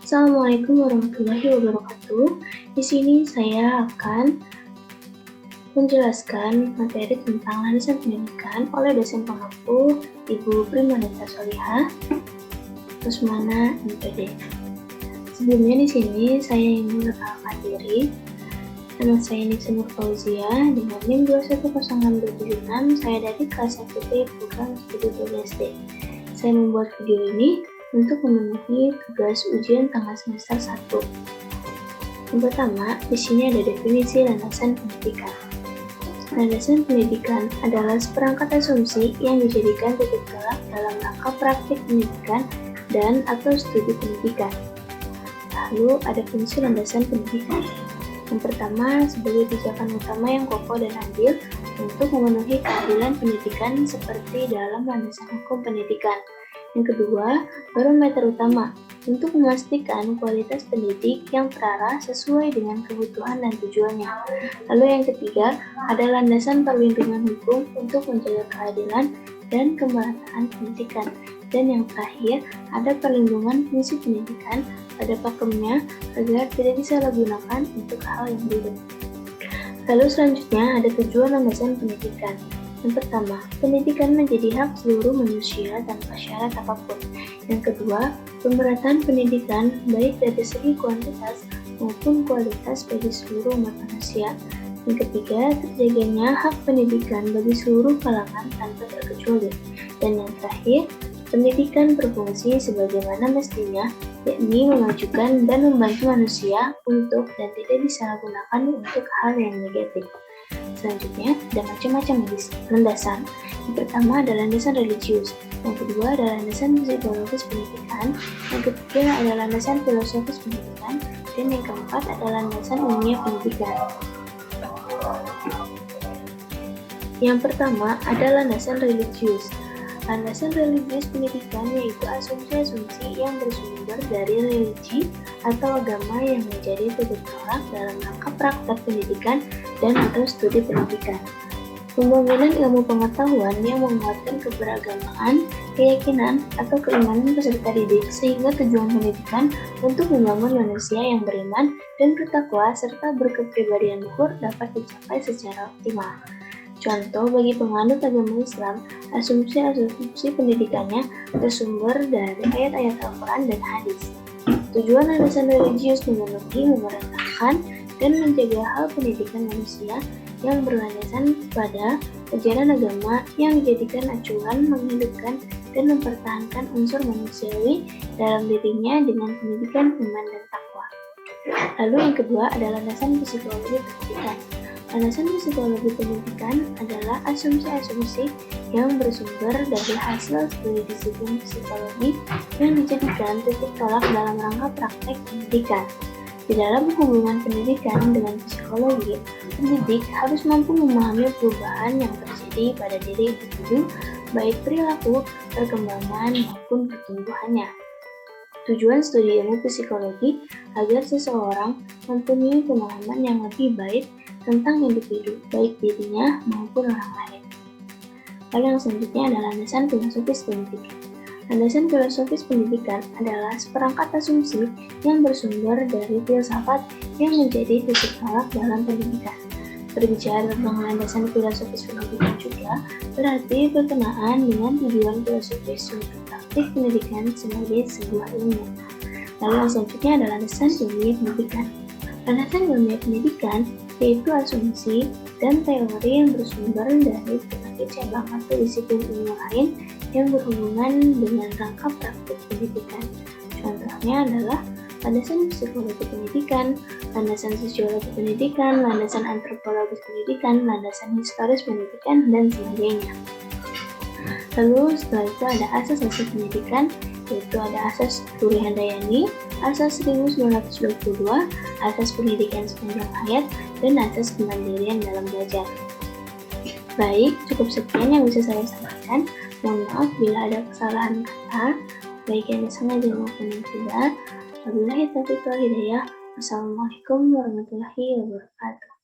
Assalamualaikum warahmatullahi wabarakatuh. Di sini saya akan menjelaskan materi tentang landasan pendidikan oleh dosen pengampu Ibu Primanita Solihah, Rusmana, MPD. Sebelumnya di sini saya ingin memperkenalkan diri. Nama saya Nisa Nur Fauzia dengan NIM 2106276. Saya dari kelas 1B program studi BSD. Saya membuat video ini untuk memenuhi tugas ujian tengah semester 1. Yang pertama, di sini ada definisi landasan pendidikan. Landasan pendidikan adalah seperangkat asumsi yang dijadikan titik tolak dalam rangka praktik pendidikan dan atau studi pendidikan. Lalu ada fungsi landasan pendidikan. Yang pertama, sebagai pijakan utama yang kokoh dan adil untuk memenuhi keadilan pendidikan seperti dalam landasan hukum pendidikan. Yang kedua, barometer utama untuk memastikan kualitas pendidik yang terarah sesuai dengan kebutuhan dan tujuannya. Lalu yang ketiga, ada landasan perlindungan hukum untuk menjaga keadilan dan kemerataan pendidikan. Dan yang terakhir, ada perlindungan fungsi pendidikan pada pakemnya agar tidak disalahgunakan untuk hal yang buruk. Lalu selanjutnya ada tujuan landasan pendidikan. Yang pertama, pendidikan menjadi hak seluruh manusia tanpa syarat apapun. Yang kedua, pemerataan pendidikan baik dari segi kuantitas maupun kualitas bagi seluruh umat manusia. Yang ketiga, terjaganya hak pendidikan bagi seluruh kalangan tanpa terkecuali. Dan yang terakhir, pendidikan berfungsi sebagaimana mestinya, yakni memajukan dan membantu manusia untuk dan tidak disalahgunakan untuk hal yang negatif. Selanjutnya, ada macam-macam landasan. Yang pertama adalah landasan religius, yang kedua adalah landasan psikologis pendidikan, yang ketiga adalah landasan filosofis pendidikan, dan yang keempat adalah landasan ilmiah pendidikan. Yang pertama adalah landasan religius. Landasan religius pendidikan yaitu asumsi-asumsi yang bersumber dari religi atau agama yang menjadi titik tolak dalam rangka praktek pendidikan dan atau studi pendidikan. Pembangunan ilmu pengetahuan yang menguatkan keberagamaan, keyakinan, atau keimanan peserta didik sehingga tujuan pendidikan untuk membangun manusia yang beriman dan bertakwa serta berkepribadian luhur dapat dicapai secara optimal. Contoh bagi penganut agama Islam, asumsi-asumsi pendidikannya bersumber dari ayat-ayat Al-Quran dan hadis. Tujuan landasan religius memenuhi, memerintahkan, dan menjaga hal pendidikan manusia yang berlandasan pada ajaran agama yang dijadikan acuan menghidupkan dan mempertahankan unsur manusiawi dalam dirinya dengan pendidikan iman dan takwa. Lalu yang kedua adalah landasan psikologi pendidikan. Landasan psikologi pendidikan adalah asumsi-asumsi yang bersumber dari hasil studi disiplin psikologi yang dijadikan titik tolak dalam rangka praktek pendidikan. Di dalam hubungan pendidikan dengan psikologi, pendidik harus mampu memahami perubahan yang terjadi pada diri individu, baik perilaku, perkembangan, maupun pertumbuhannya. Tujuan studi ilmu psikologi agar seseorang mempunyai pemahaman yang lebih baik tentang individu, baik dirinya maupun orang lain. Lalu yang selanjutnya adalah landasan filosofis pendidikan. Landasan filosofis pendidikan adalah seperangkat asumsi yang bersumber dari filsafat yang menjadi titik tolak dalam pendidikan. Berbicara tentang landasan filosofis pendidikan juga berarti berkenaan dengan tujuan filosofis untuk praktik pendidikan sebagai sebuah ilmu. Lalu yang selanjutnya adalah landasan ilmiah pendidikan. Landasan ilmiah pendidikan yaitu asumsi dan teori yang bersumber dari berbagai cabang atau disiplin ilmu lain yang berhubungan dengan rangka praktik pendidikan. Contohnya adalah landasan psikologi pendidikan, landasan sosiologi pendidikan, landasan antropologis pendidikan, landasan historis pendidikan, dan sebagainya. Lalu setelah itu ada asas-asas pendidikan, yaitu ada asas Turi Handayani, asas 1922, asas pendidikan sepanjang hayat, dan asas kemandirian dalam belajar. Baik, cukup sekian yang bisa saya sampaikan. Mohon maaf bila ada kesalahan kata, baik yang disengaja maupun yang tidak. Wabillahi taufiq wal hidayah. Wassalamualaikum warahmatullahi wabarakatuh.